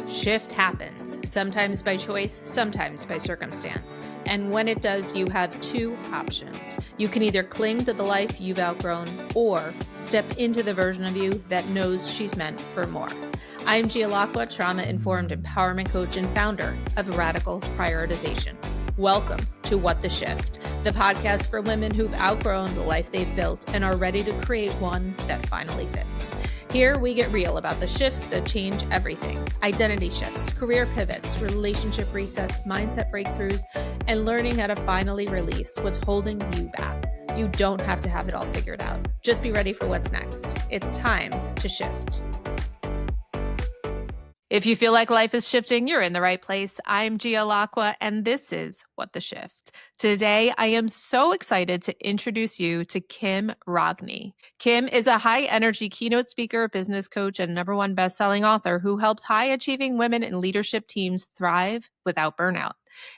Shift happens, sometimes by choice, sometimes by circumstance. And when it does, you have two options. You can either cling to the life you've outgrown or step into the version of you that knows she's meant for more. I'm Gia Lacqua, trauma-informed empowerment coach and founder of Radical Prioritization. Welcome to What the Shift, the podcast for women who've outgrown the life they've built and are ready to create one that finally fits. Here we get real about the shifts that change everything: identity shifts, career pivots, relationship resets, mindset breakthroughs, and learning how to finally release what's holding you back. You don't have to have it all figured out. Just be ready for what's next. It's time to shift. If you feel like life is shifting, you're in the right place. I'm Gia Lacqua, and this is What the Shift. Today, I am so excited to introduce you to Kim Rogne. Kim is a high-energy keynote speaker, business coach, and #1 bestselling author who helps high-achieving women in leadership teams thrive without burnout.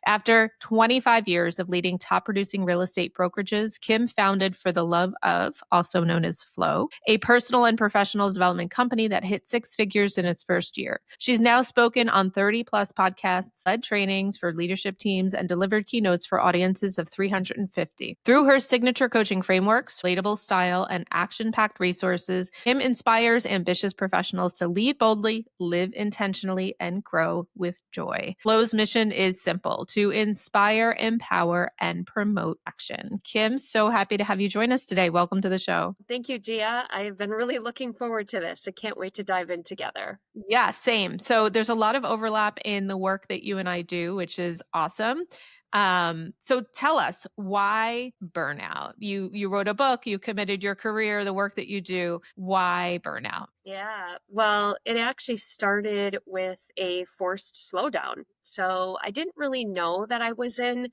After 25 years of leading top-producing real estate brokerages, Kim founded For the Love Of, also known as Flow, a personal and professional development company that hit 6 figures in its first year. She's now spoken on 30-plus podcasts, led trainings for leadership teams, and delivered keynotes for audiences of 350. Through her signature coaching frameworks, relatable style, and action-packed resources, Kim inspires ambitious professionals to lead boldly, live intentionally, and grow with joy. Flow's mission is simple: to inspire, empower, and promote action. Kim, so happy to have you join us today. Welcome to the show. Thank you, Gia. I've been really looking forward to this. I can't wait to dive in together. Yeah, same. So there's a lot of overlap in the work that you and I do, which is awesome. So tell us, why burnout? You wrote a book, you committed your career, the work that you do. Why burnout? Yeah, well, it actually started with a forced slowdown. So I didn't really know that I was in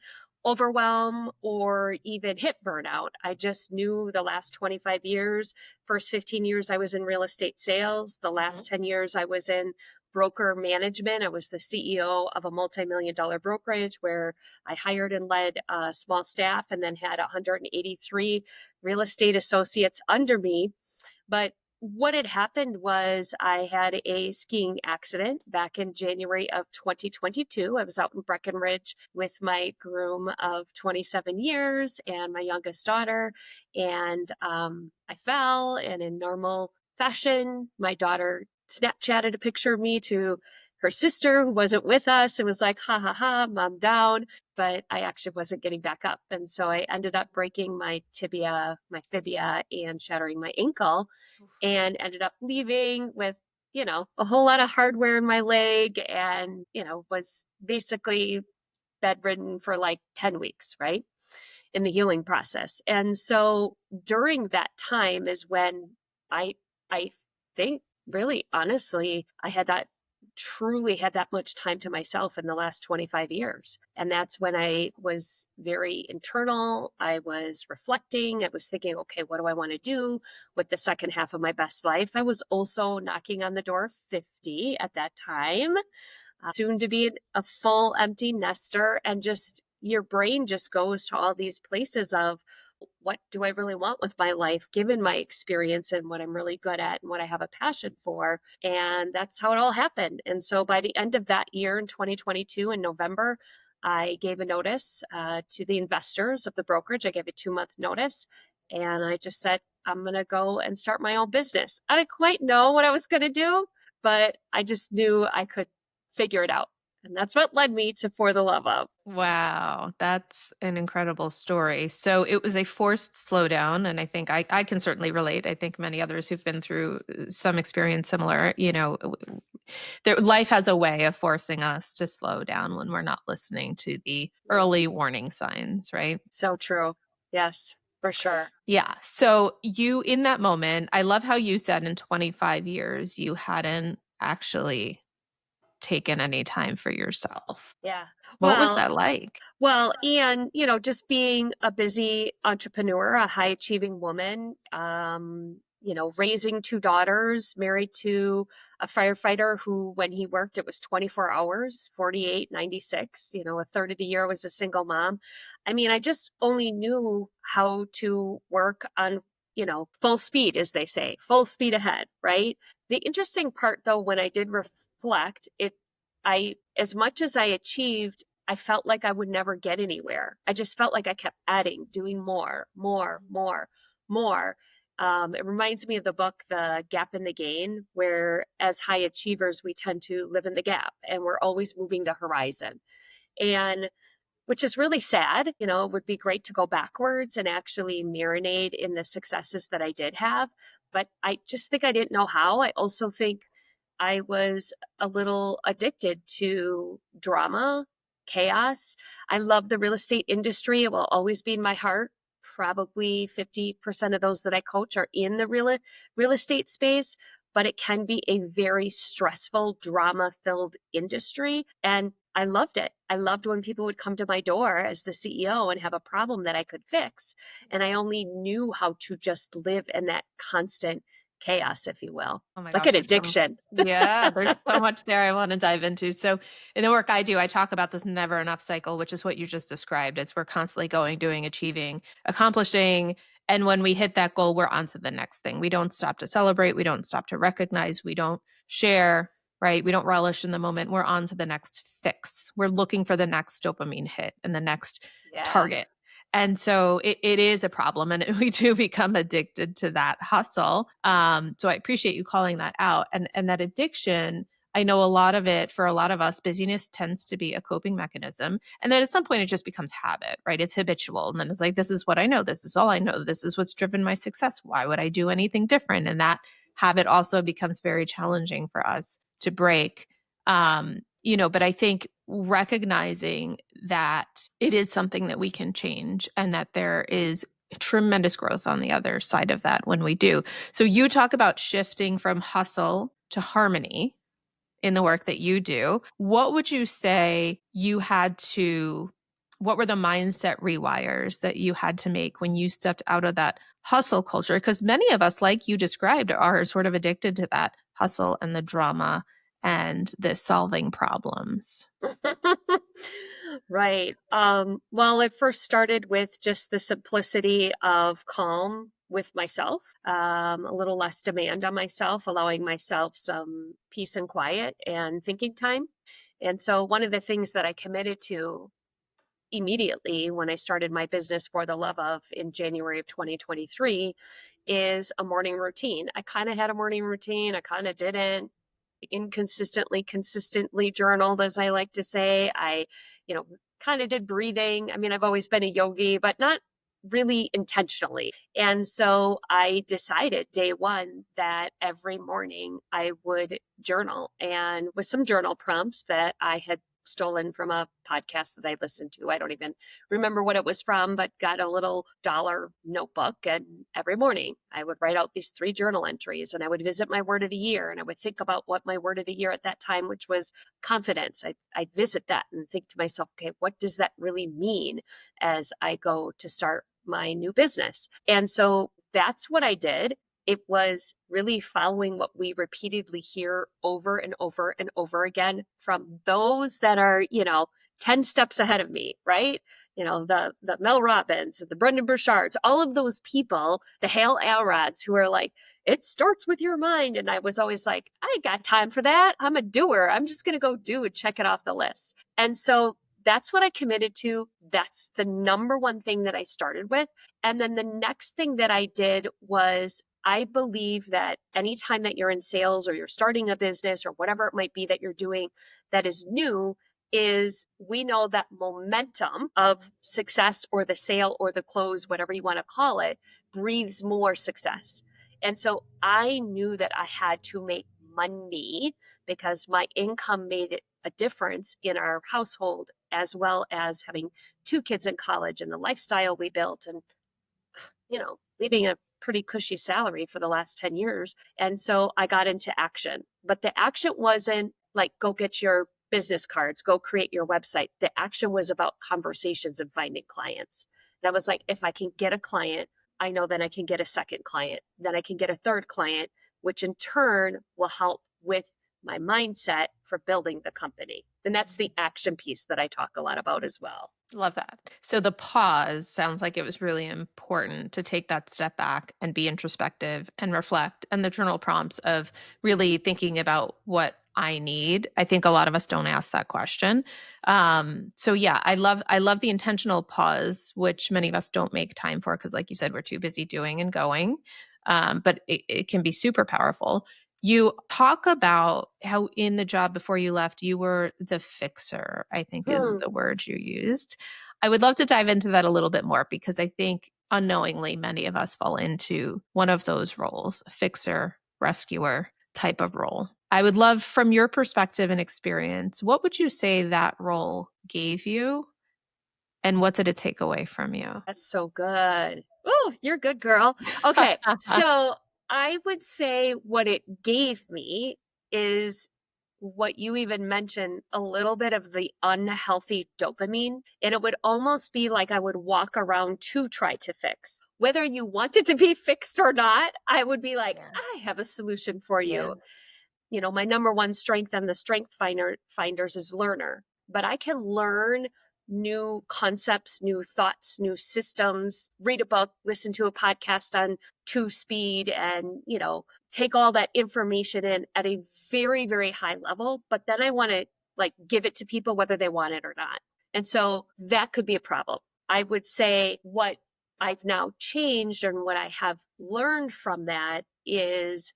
overwhelm or even hit burnout. I just knew the last 25 years, first 15 years I was in real estate sales. The last 10 years I was in broker management. I was the CEO of a multi-million-dollar brokerage where I hired and led a small staff and then had 183 real estate associates under me. But what had happened was I had a skiing accident back in January of 2022. I was out in Breckenridge with my groom of 27 years and my youngest daughter. And I fell, and in normal fashion, my daughter Snapchatted a picture of me to her sister who wasn't with us and was like, ha ha ha, mom down. But I actually wasn't getting back up. And so I ended up breaking my tibia, my fibia, and shattering my ankle, and ended up leaving with, a whole lot of hardware in my leg, and, was basically bedridden for like 10 weeks, right, in the healing process. And so during that time is when I think, really honestly, I had that truly had that much time to myself in the last 25 years. And that's when I was very internal. I was reflecting. I was thinking, okay, what do I want to do with the second half of my best life? I was also knocking on the door of 50 at that time, soon to be a full empty nester. And just your brain just goes to all these places of, what do I really want with my life, given my experience and what I'm really good at and what I have a passion for? And that's how it all happened. And so by the end of that year in 2022, in November, I gave a notice to the investors of the brokerage. I gave a 2-month notice. And I just said, I'm going to go and start my own business. I didn't quite know what I was going to do, but I just knew I could figure it out. And that's what led me to For the Love Of. Wow, that's an incredible story. So it was a forced slowdown, and I think I can certainly relate. I think many others who've been through some experience similar, life has a way of forcing us to slow down when we're not listening to the early warning signs, right? So true. Yes, for sure. Yeah. So you, in that moment, I love how you said in 25 years, you hadn't actually taken any time for yourself. Yeah. What was that like? Well, and, just being a busy entrepreneur, a high achieving woman, raising 2 daughters, married to a firefighter who, when he worked, it was 24 hours, 48, 96, a third of the year was a single mom. I mean, I just only knew how to work on, full speed, as they say, full speed ahead, right? The interesting part, though, when I did reflect, it as much as I achieved, I felt like I would never get anywhere. I just felt like I kept adding, doing more, more, more, more. It reminds me of the book, The Gap in the Gain, where as high achievers, we tend to live in the gap and we're always moving the horizon. And which is really sad. It would be great to go backwards and actually marinate in the successes that I did have. But I just think I didn't know how. I also think I was a little addicted to drama, chaos. I love the real estate industry. It will always be in my heart. Probably 50% of those that I coach are in the real estate space, but it can be a very stressful, drama filled industry. And I loved it. I loved when people would come to my door as the CEO and have a problem that I could fix. And I only knew how to just live in that constant chaos, if you will, Oh my like gosh, an addiction. yeah, there's so much there I want to dive into. So in the work I do, I talk about this never enough cycle, which is what you just described. It's we're constantly going, doing, achieving, accomplishing. And when we hit that goal, we're on to the next thing. We don't stop to celebrate. We don't stop to recognize. We don't share, right? We don't relish in the moment. We're on to the next fix. We're looking for the next dopamine hit and the next Yeah. target. And so it is a problem, and we do become addicted to that hustle. So I appreciate you calling that out. And that addiction, I know a lot of it, for a lot of us, busyness tends to be a coping mechanism. And then at some point it just becomes habit, right? It's habitual. And then it's like, this is what I know. This is all I know. This is what's driven my success. Why would I do anything different? And that habit also becomes very challenging for us to break. But I think recognizing that it is something that we can change and that there is tremendous growth on the other side of that when we do. So you talk about shifting from hustle to harmony in the work that you do. What would you say what were the mindset rewires that you had to make when you stepped out of that hustle culture? Because many of us, like you described, are sort of addicted to that hustle and the drama and the solving problems. Right. Well, it first started with just the simplicity of calm with myself, a little less demand on myself, allowing myself some peace and quiet and thinking time. And so, one of the things that I committed to immediately when I started my business for the love of in January of 2023 is a morning routine. I kind of had a morning routine, I kind of didn't. Inconsistently, consistently journaled, as I like to say. I, you know, kind of did breathing. I mean, I've always been a yogi, but not really intentionally. And so I decided day one that every morning I would journal, and with some journal prompts that I had stolen from a podcast that I listened to. I don't even remember what it was from, but got a little dollar notebook. And every morning I would write out these 3 journal entries, and I would visit my word of the year. And I would think about what my word of the year at that time, which was confidence. I'd visit that and think to myself, okay, what does that really mean as I go to start my new business? And so that's what I did. It was really following what we repeatedly hear over and over and over again from those that are, 10 steps ahead of me, right? The Mel Robbins, the Brendan Burchards, all of those people, the Hale Elrods who are like, it starts with your mind. And I was always like, I ain't got time for that. I'm a doer. I'm just going to go do and check it off the list. And so that's what I committed to. That's the number one thing that I started with. And then the next thing that I did was I believe that anytime that you're in sales or you're starting a business or whatever it might be that you're doing that is new, is we know that momentum of success or the sale or the close, whatever you want to call it, breathes more success. And so I knew that I had to make money because my income made a difference in our household, as well as having 2 kids in college and the lifestyle we built and, leaving a pretty cushy salary for the last 10 years. And so I got into action. But the action wasn't like, go get your business cards, go create your website. The action was about conversations and finding clients. And I was like, if I can get a client, I know then I can get a second client, then I can get a third client, which in turn will help with my mindset for building the company. And that's the action piece that I talk a lot about as well. Love that. So the pause sounds like it was really important to take that step back and be introspective and reflect. And the journal prompts of really thinking about what I need? I think a lot of us don't ask that question. So yeah, I love the intentional pause, which many of us don't make time for because, like you said, we're too busy doing and going. But it can be super powerful. You talk about how in the job before you left, you were the fixer, I think is Hmm. the word you used. I would love to dive into that a little bit more because I think unknowingly many of us fall into one of those roles, fixer, rescuer type of role. I would love from your perspective and experience, what would you say that role gave you and what did it take away from you? That's so good. Oh, you're a good girl. Okay, so I would say what it gave me is what you even mentioned, a little bit of the unhealthy dopamine. And it would almost be like I would walk around to try to fix. Whether you want it to be fixed or not, I would be like, Yeah. I have a solution for Yeah. you. You know, my number one strength and the finders is learner, but I can learn new concepts, new thoughts, new systems, read a book, listen to a podcast on two speed and, you know, take all that information in at a very, very high level. But then I want to like give it to people whether they want it or not. And so that could be a problem. I would say what I've now changed and what I have learned from that is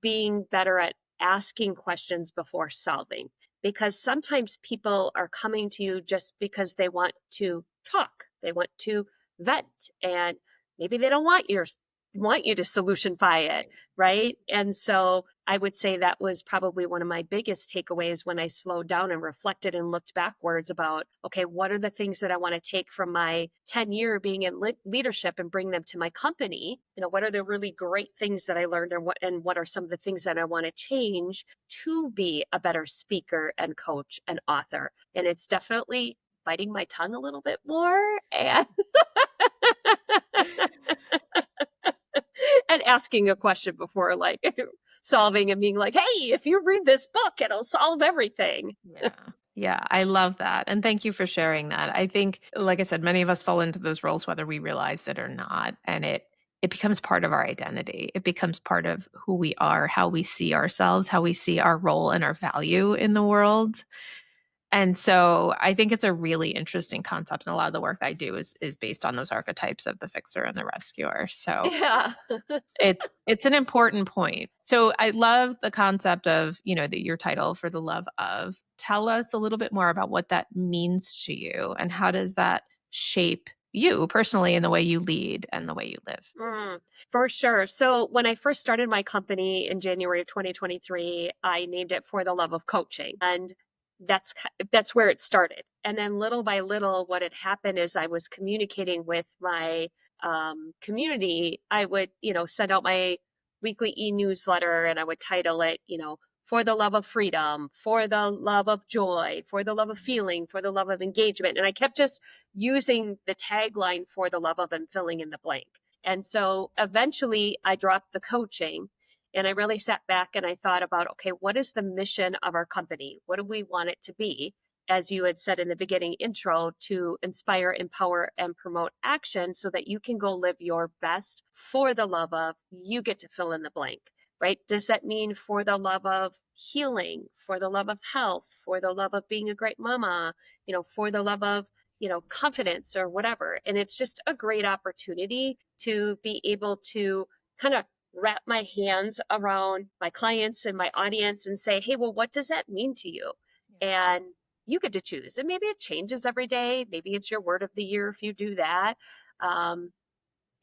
being better at asking questions before solving, because sometimes people are coming to you just because they want to talk, they want to vent, and maybe they don't want you to solutionify it, right? And so I would say that was probably one of my biggest takeaways when I slowed down and reflected and looked backwards about, okay, what are the things that I want to take from my 10-year being in leadership and bring them to my company? You know, what are the really great things that I learned, and what are some of the things that I want to change to be a better speaker and coach and author? And it's definitely biting my tongue a little bit more and and asking a question before like solving and being like, hey, if you read this book, it'll solve everything. Yeah. Yeah, I love that. And thank you for sharing that. I think, like I said, many of us fall into those roles whether we realize it or not. And it becomes part of our identity. It becomes part of who we are, how we see ourselves, how we see our role and our value in the world. And so I think it's a really interesting concept. And a lot of the work I do is based on those archetypes of the fixer and the rescuer. So Yeah. it's an important point. So I love the concept of, your title for the love of. Tell us a little bit more about what that means to you and how does that shape you personally in the way you lead and the way you live. Mm, for sure. So when I first started my company in January of 2023, I named it For the Love of Coaching. And that's where it started. And then little by little, what had happened is I was communicating with my community. I would, send out my weekly e-newsletter and I would title it, For the Love of Freedom, For the Love of Joy, For the Love of Feeling, For the Love of Engagement. And I kept just using the tagline For the Love of and filling in the blank. And so eventually I dropped the coaching and I really sat back and I thought about, okay, what is the mission of our company? What do we want it to be? As you had said in the beginning intro, to inspire, empower, and promote action so that you can go live your best for the love of, you get to fill in the blank, right? Does that mean for the love of healing, for the love of health, for the love of being a great mama, for the love of confidence or whatever. And it's just a great opportunity to be able to kind of wrap my hands around my clients and my audience and say, hey, well, what does that mean to you? And you get to choose. And maybe it changes every day. Maybe it's your word of the year if you do that. Um,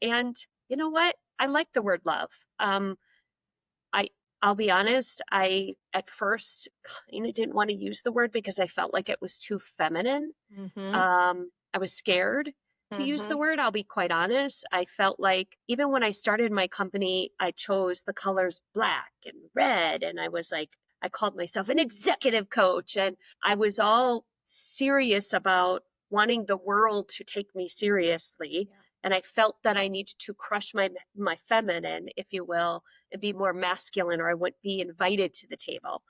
and you know what? I like the word love. I I'll be honest, I at first kind of didn't want to use the word because I felt like it was too feminine. Mhm. I was scared to use the Mhm. word. I'll be quite honest. I felt like even when I started my company, I chose the colors black and red. And I was like, I called myself an executive coach. And I was all serious about wanting the world to take me seriously. Yeah. And I felt that I needed to crush my feminine, if you will, and be more masculine, or I wouldn't be invited to the table.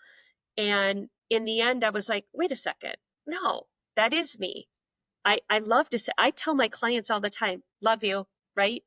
And in the end, I was like, wait a second. No, that is me. I love to say, I tell my clients all the time, love you, right?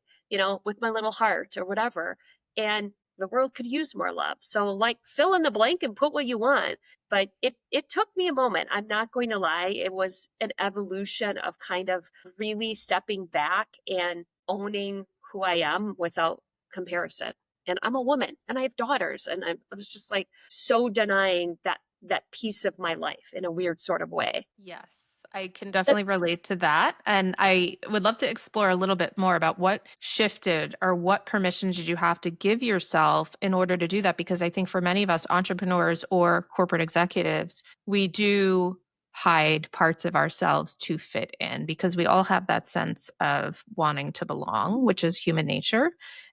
With my little heart or whatever. And the world could use more love. So like fill in the blank and put what you want. But it took me a moment. I'm not going to lie. It was an evolution of kind of really stepping back and owning who I am without comparison. And I'm a woman and I have daughters, and I was just like so denying that piece of my life in a weird sort of way. Yes, I can definitely relate to that. And I would love to explore a little bit more about what shifted or what permissions did you have to give yourself in order to do that? Because I think for many of us entrepreneurs or corporate executives, we do hide parts of ourselves to fit in because we all have that sense of wanting to belong, which is human nature.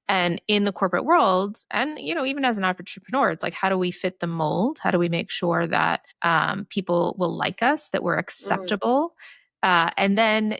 And in the corporate world, and even as an entrepreneur, it's like, how do we fit the mold? How do we make sure that people will like us, that we're Mm, acceptable? And then,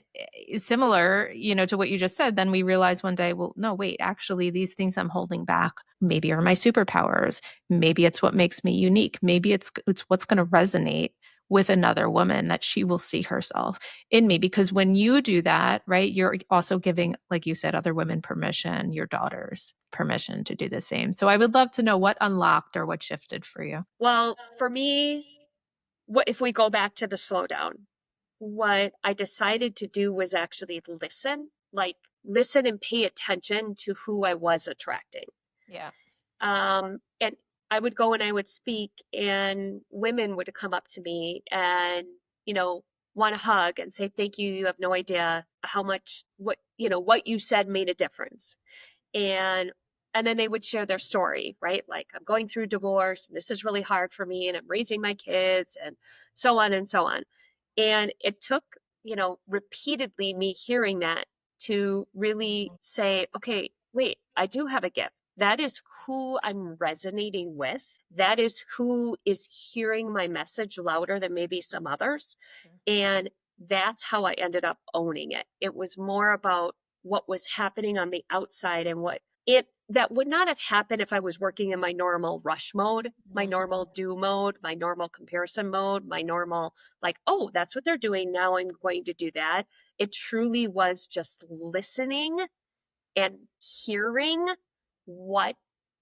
similar, to what you just said, then we realize one day, well, no, wait, actually, these things I'm holding back maybe are my superpowers. Maybe it's what makes me unique. Maybe it's what's going to resonate with another woman, that she will see herself in me. Because when you do that, right, you're also giving, like you said, other women permission, your daughters permission to do the same. So I would love to know what unlocked or what shifted for you. well, for me, what if we go back to the slowdown? What I decided to do was actually listen, like listen and pay attention to who I was attracting. Yeah. And I would go and I would speak, and women would come up to me and, you know, want a hug and say, thank you. You have no idea how much what you said made a difference. And then they would share their story, right? Like, I'm going through divorce and this is really hard for me and I'm raising my kids and so on and so on. And it took, repeatedly me hearing that to really say, okay, wait, I do have a gift. That is who I'm resonating with. That is who is hearing my message louder than maybe some others. And that's how I ended up owning it. It was more about what was happening on the outside and what it that would not have happened if I was working in my normal rush mode, my normal do mode, my normal comparison mode, my normal, like, oh, that's what they're doing. Now I'm going to do that. It truly was just listening and hearing what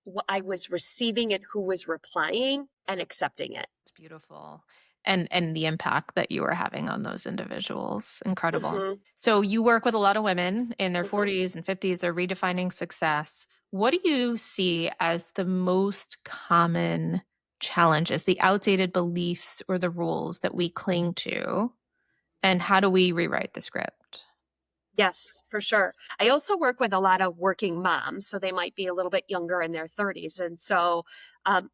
what I was receiving and who was replying and accepting it. It's beautiful. And the impact that you are having on those individuals. Incredible. Hmm. So you work with a lot of women in their Hmm. 40s and 50s, they're redefining success. What do you see as the most common challenges, the outdated beliefs or the rules that we cling to? And how do we rewrite the script? Yes, for sure. I also work with a lot of working moms, so they might be a little bit younger in their 30s. And so,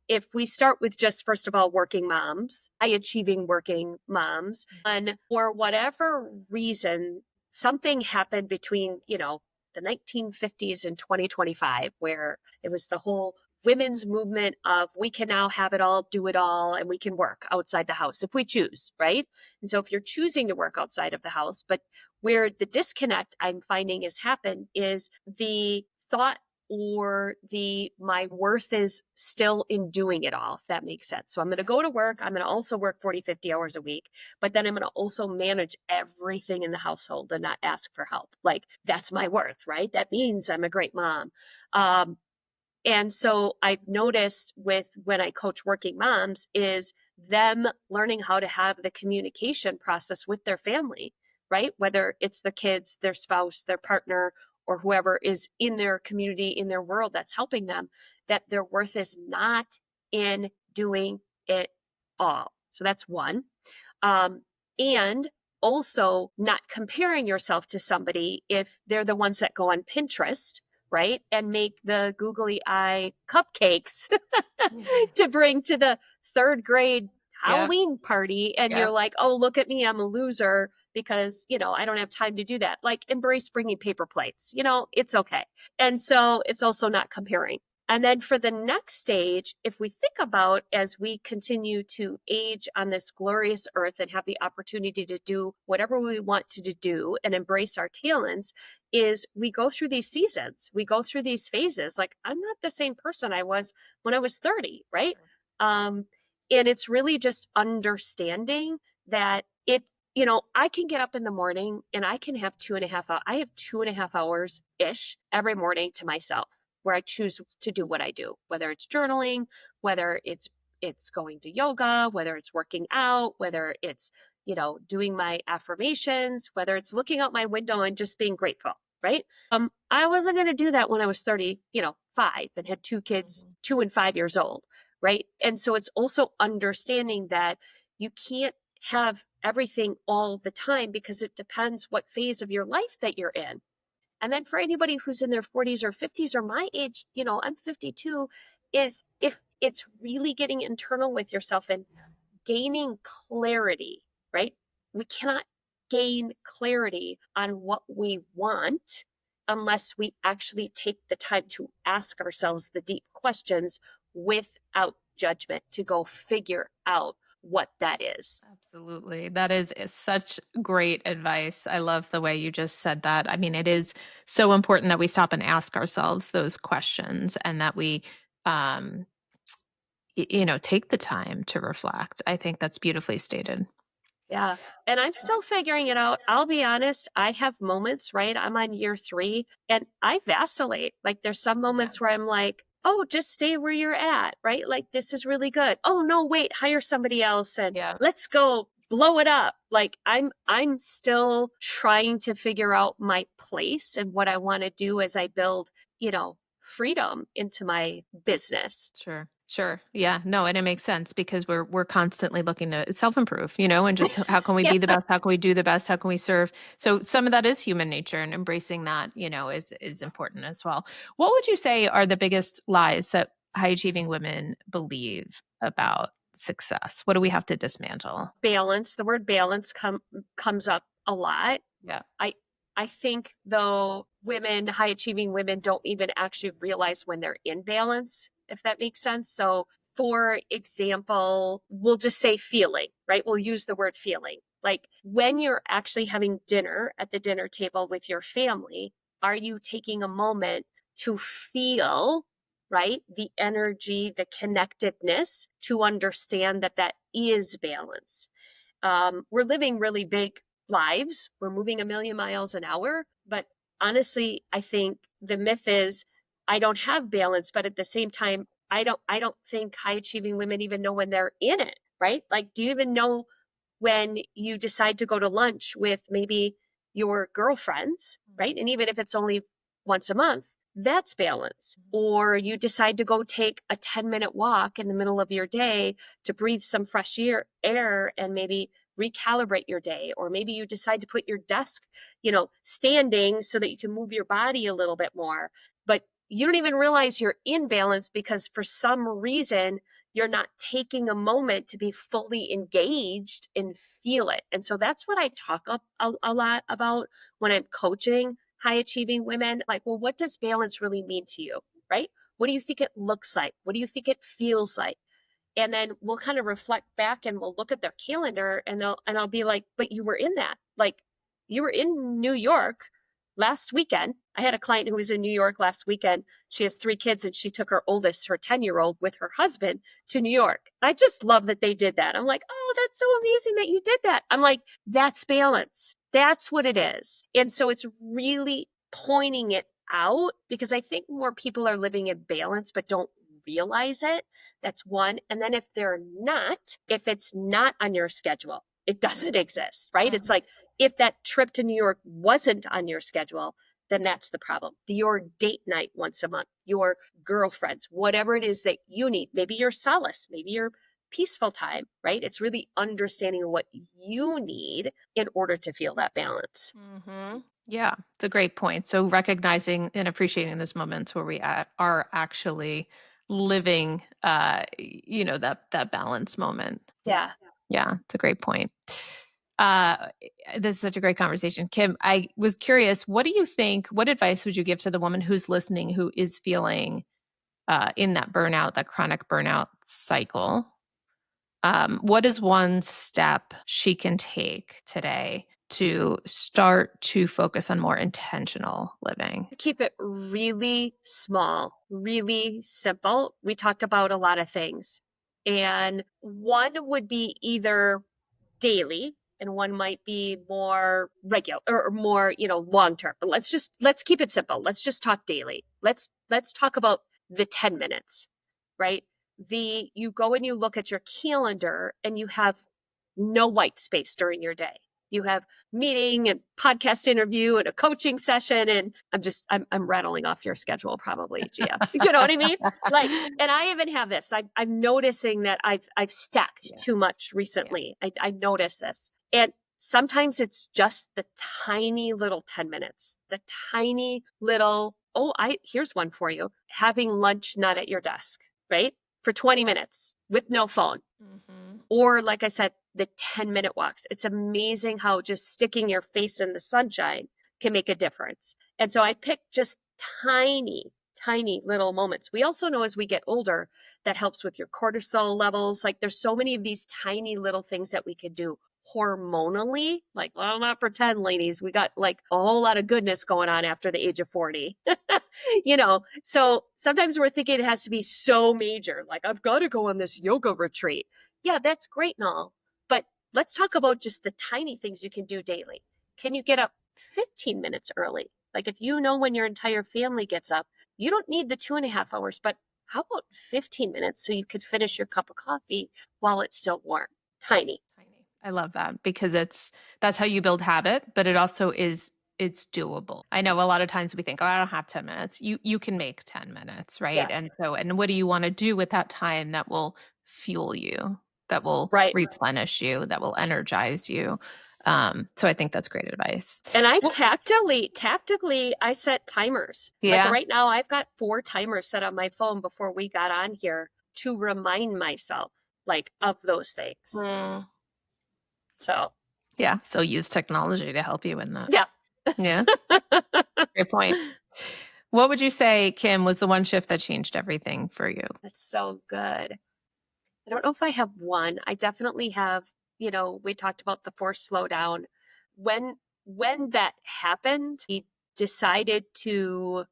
if we start with just, first of all, working moms, high achieving working moms, and for whatever reason, something happened between, the 1950s and 2025, where it was the whole women's movement of we can now have it all, do it all, and we can work outside the house if we choose, right? And so if you're choosing to work outside of the house, but where the disconnect I'm finding has happened is the thought or the my worth is still in doing it all, if that makes sense. So I'm going to go to work. I'm going to also work 40, 50 hours a week, but then I'm going to also manage everything in the household and not ask for help. Like, that's my worth, right? That means I'm a great mom. Um, and so I've noticed with when I coach working moms is them learning how to have the communication process with their family, right? Whether it's the kids, their spouse, their partner, or whoever is in their community, in their world that's helping them, that their worth is not in doing it all. So that's one. Um, and also not comparing yourself to somebody if they're the ones that go on Pinterest, right? And make the googly eye cupcakes to bring to the third grade Yep. Halloween party. And you're Yep. like, oh, look at me, I'm a loser because, I don't have time to do that. Like, embrace bringing paper plates, it's okay. And so it's also not comparing. And then for the next stage, if we think about as we continue to age on this glorious earth and have the opportunity to do whatever we want to do and embrace our talents, is we go through these seasons, we go through these phases. Like, I'm not the same person I was when I was 30, right? Um, and it's really just understanding that I can get up in the morning and I can have 2.5 hours, I have 2.5 hours ish every morning to myself. where I choose to do what I do, whether it's journaling, whether it's going to yoga, whether it's working out, whether it's, doing my affirmations, whether it's looking out my window and just being grateful, right? I wasn't going to do that when I was 30, 5 and had two kids, Mhm. 2 and 5 years old, right? And so it's also understanding that you can't have everything all the time because it depends what phase of your life that you're in. And then for anybody who's in their 40s or 50s or my age, I'm 52, is if it's really getting internal with yourself and gaining clarity, right? We cannot gain clarity on what we want unless we actually take the time to ask ourselves the deep questions without judgment to go figure out what that is. Absolutely. That is such great advice. I love the way you just said that. I mean, it is so important that we stop and ask ourselves those questions and that we um take the time to reflect. I think that's beautifully stated. Yeah. And I'm still figuring it out. I'll be honest, I have moments, right? I'm on year 3 and I vacillate. Like there's some Yeah. moments where I'm like, oh, just stay where you're at, right? Like this is really good. Oh no, wait, hire somebody else and Yeah. let's go blow it up. Like I'm still trying to figure out my place and what I want to do as I build, freedom into my business. Sure. Sure. Yeah. No, and it makes sense because we're constantly looking to self-improve, and just how can we Yeah. be the best? How can we do the best? How can we serve? So some of that is human nature and embracing that, is important as well. What would you say are the biggest lies that high achieving women believe about success? What do we have to dismantle? Balance, the word balance comes up a lot. Yeah. I I think though high achieving women don't even actually realize when they're in balance, if that makes sense. So for example, we'll just say feeling, right? We'll use the word feeling. Like when you're actually having dinner at the dinner table with your family, are you taking a moment to feel, right? The energy, the connectedness to understand that that is balance. We're living really big lives. We're moving a million miles an hour. But honestly, I think the myth is I don't have balance, but at the same time, I don't think high achieving women even know when they're in it, right? Like, do you even know when you decide to go to lunch with maybe your girlfriends, right? And even if it's only once a month, that's balance. Or you decide to go take a 10-minute walk in the middle of your day to breathe some fresh air and maybe recalibrate your day. Or maybe you decide to put your desk, standing so that you can move your body a little bit more. But you don't even realize you're in balance because for some reason you're not taking a moment to be fully engaged and feel it. And so that's what I talk a lot about when I'm coaching high achieving women. Like, well, what does balance really mean to you? Right? What do you think it looks like? What do you think it feels like? And then we'll kind of reflect back and we'll look at their calendar and I'll be like, but you were in that. Like you were in New York last weekend. I had a client who was in New York last weekend. She has 3 kids and she took her oldest, her 10-year-old, with her husband to New York. I just love that they did that. I'm like, oh, that's so amazing that you did that. I'm like, that's balance. That's what it is. And so it's really pointing it out because I think more people are living in balance but don't realize it. That's one. And then if it's not on your schedule, it doesn't exist, right? It's Mhm. like if that trip to New York wasn't on your schedule, then that's the problem. Your date night once a month, your girlfriends, whatever it is that you need, maybe your solace, maybe your peaceful time, right? It's really understanding what you need in order to feel that balance. Yeah, it's a great point. So recognizing and appreciating those moments where are actually living, that balance moment. Yeah. Yeah, it's a great point. Uh, this is such a great conversation. Kim, I was curious, what advice would you give to the woman who's listening, who is feeling in that chronic burnout cycle? What is one step she can take today to start to focus on more intentional living? Keep it really small, really simple. We talked about a lot of things. And one would be either daily and one might be more regular or more, long term. But let's keep it simple. Let's just talk daily. Let's let's talk about the 10 minutes, right? You go and you look at your calendar and you have no white space during your day. You have meeting and podcast interview and a coaching session. And I'm rattling off your schedule probably, Gia. You know what I mean? Like, and I even have this, I'm noticing that I've stacked too much recently. I notice this. And sometimes it's just the tiny little 10 minutes, the tiny little, here's one for you. Having lunch not at your desk, right? For 20 minutes with no phone. Or like I said, the 10-minute walks. It's amazing how just sticking your face in the sunshine can make a difference. And so I picked just tiny, tiny little moments. We also know as we get older, that helps with your cortisol levels. Like there's so many of these tiny little things that we could do hormonally. Like, well, not pretend, ladies. We got like a whole lot of goodness going on after the age of 40. So sometimes we're thinking it has to be so major. Like, I've got to go on this yoga retreat. Yeah, that's great and all. But let's talk about just the tiny things you can do daily. Can you get up 15 minutes early? Like if you know when your entire family gets up, you don't need the 2.5 hours, but how about 15 minutes so you could finish your cup of coffee while it's still warm? Tiny. I love that because that's how you build habit, but it also it's doable. I know a lot of times we think, oh, I don't have 10 minutes. You can make 10 minutes, right? Yeah. And what do you want to do with that time that will fuel you, that will Right. replenish you, that will energize you? So I think that's great advice. And I tactically, I set timers. Like Yeah. right now, I've got 4 timers set on my phone before we got on here to remind myself like of those things. So Yeah. So use technology to help you in that. yeah. Yeah. Great point. What would you say, Kim, was the one shift that changed everything for you? That's so good. I don't know if I have one. I definitely have, we talked about the forced slowdown. When that happened, he decided to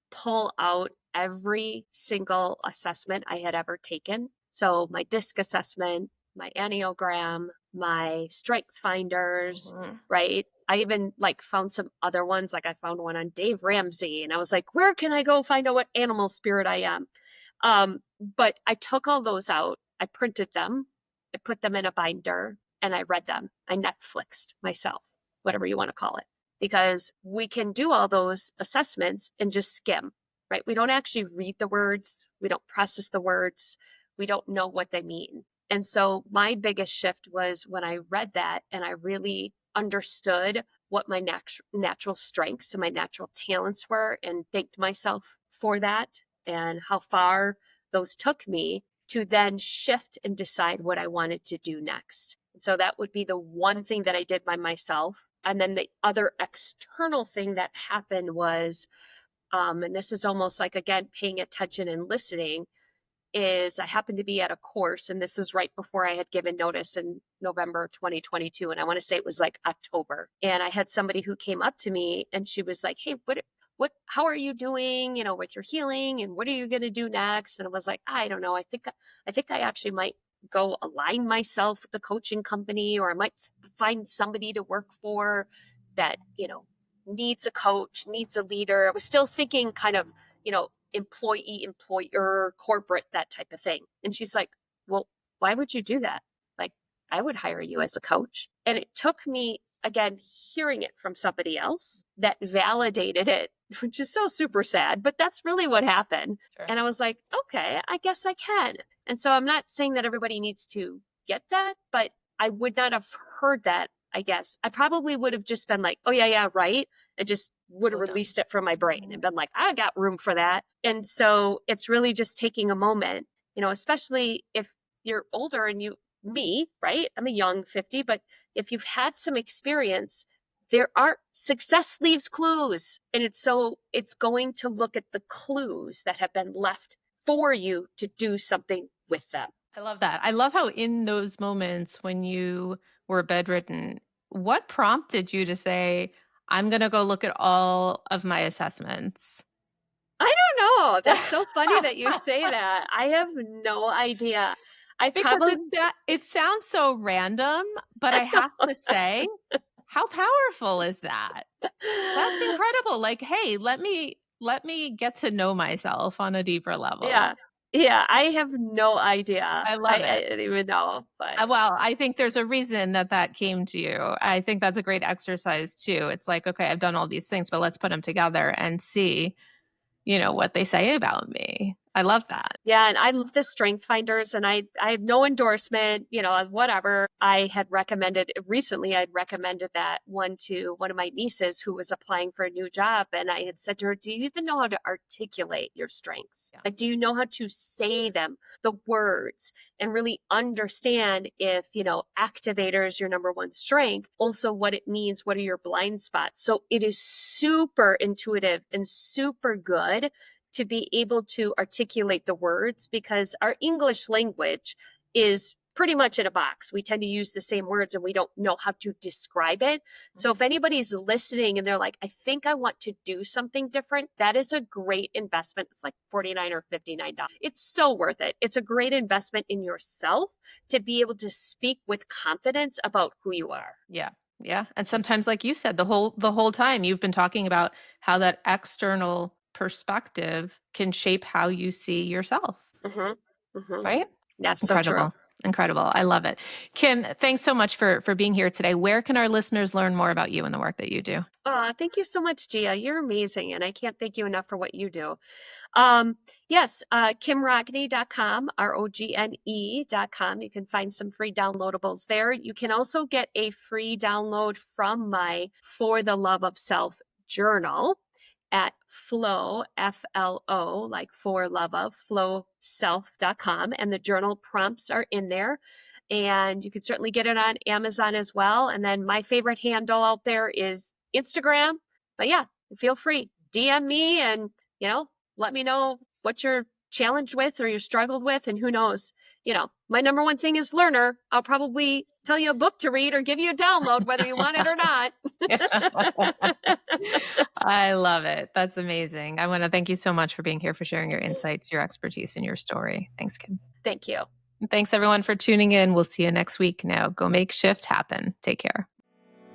pull out every single assessment I had ever taken. So my DISC assessment, my Enneagram, my strength finders, right? I even like found some other ones. Like I found one on Dave Ramsey and I was like, where can I go find out what animal spirit I am? But I took all those out. I printed them. I put them in a binder and I read them. I Netflixed myself, whatever you want to call it, because we can do all those assessments and just skim, right? We don't actually read the words. We don't process the words. We don't know what they mean. And so my biggest shift was when I read that and I really understood what my natural strengths and my natural talents were and thanked myself for that and how far those took me to then shift and decide what I wanted to do next. So that would be the one thing that I did by myself. And then the other external thing that happened was, and this is almost like, again, paying attention and listening, is I happened to be at a course, and this is right before I had given notice in November 2022. And I want to say it was like October. And I had somebody who came up to me and she was like, hey, how are you doing, with your healing and what are you going to do next? And I was like, I don't know. I think I actually might go align myself with the coaching company, or I might find somebody to work for that, needs a coach, needs a leader. I was still thinking kind of, employee, employer, corporate, that type of thing. And she's like, well, why would you do that? Like, I would hire you as a coach. And it took me, again, hearing it from somebody else that validated it, which is so super sad, but that's really what happened. Sure. And I was like, okay, I guess I can. And so I'm not saying that everybody needs to get that, but I would not have heard that, I guess. I probably would have just been like, oh, yeah, right. I just would have released it from my brain and been like, I got room for that. And so it's really just taking a moment, especially if you're older and me, right? I'm a young 50, but if you've had some experience, success leaves clues. And it's going to look at the clues that have been left for you to do something with them. I love that. I love how in those moments when you were bedridden, what prompted you to say, I'm going to go look at all of my assessments? I don't know. That's so funny that you say that. I have no idea. It sounds so random, but I have to say, how powerful is that? That's incredible. Like, hey, let me let me get to know myself on a deeper level. Yeah. Yeah, I have no idea. I love I it. didn't even know, but Well, I think there's a reason that that came to you. I think that's a great exercise too. It's like, okay, I've done all these things, but let's put them together and see, what they say about me. I love that. yeah, and I love the strength finders and I have no endorsement, whatever. I'd recommended that one to one of my nieces who was applying for a new job. And I had said to her, do you even know how to articulate your strengths? Yeah. Like, do you know how to say them, the words, and really understand if, activator is your number one strength, also what it means, what are your blind spots? So it is super intuitive and super good to be able to articulate the words because our English language is pretty much in a box. We tend to use the same words and we don't know how to describe it. So if anybody's listening and they're like, I think I want to do something different, that is a great investment. It's like $49 or $59. It's so worth it. It's a great investment in yourself to be able to speak with confidence about who you are. Yeah. Yeah. And sometimes, like you said, the whole time you've been talking about how that external perspective can shape how you see yourself. Mm-hmm. Mm-hmm. Right? That's so true. Incredible. Incredible. I love it. Kim, thanks so much for being here today. Where can our listeners learn more about you and the work that you do? Thank you so much, Gia. You're amazing, and I can't thank you enough for what you do. Yes, kimrogne.com, ROGNE.com. You can find some free downloadables there. You can also get a free download from my For the Love of Self journal at Flow, FLO, like for love of, flowself.com. And the journal prompts are in there. And you can certainly get it on Amazon as well. And then my favorite handle out there is Instagram. But yeah, feel free, DM me and, let me know what you're challenged with or you struggled with. And who knows, my number one thing is learner. I'll probably tell you a book to read or give you a download, whether you want it or not. I love it. That's amazing. I want to thank you so much for being here, for sharing your insights, your expertise, and your story. Thanks, Kim. Thank you. And thanks, everyone, for tuning in. We'll see you next week. Now, go make shift happen. Take care.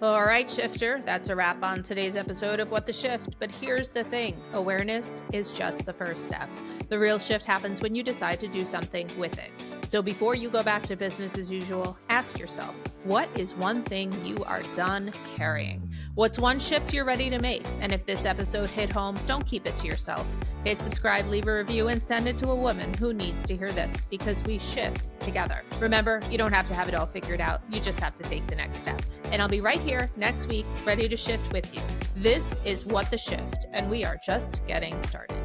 All right, Shifter, that's a wrap on today's episode of What the Shift. But here's the thing. Awareness is just the first step. The real shift happens when you decide to do something with it. So before you go back to business as usual, ask yourself, what is one thing you are done carrying? What's one shift you're ready to make? And if this episode hit home, don't keep it to yourself. Hit subscribe, leave a review, and send it to a woman who needs to hear this, because we shift together. Remember, you don't have to have it all figured out. You just have to take the next step. And I'll be right here next week, ready to shift with you. This is What the Shift, and we are just getting started.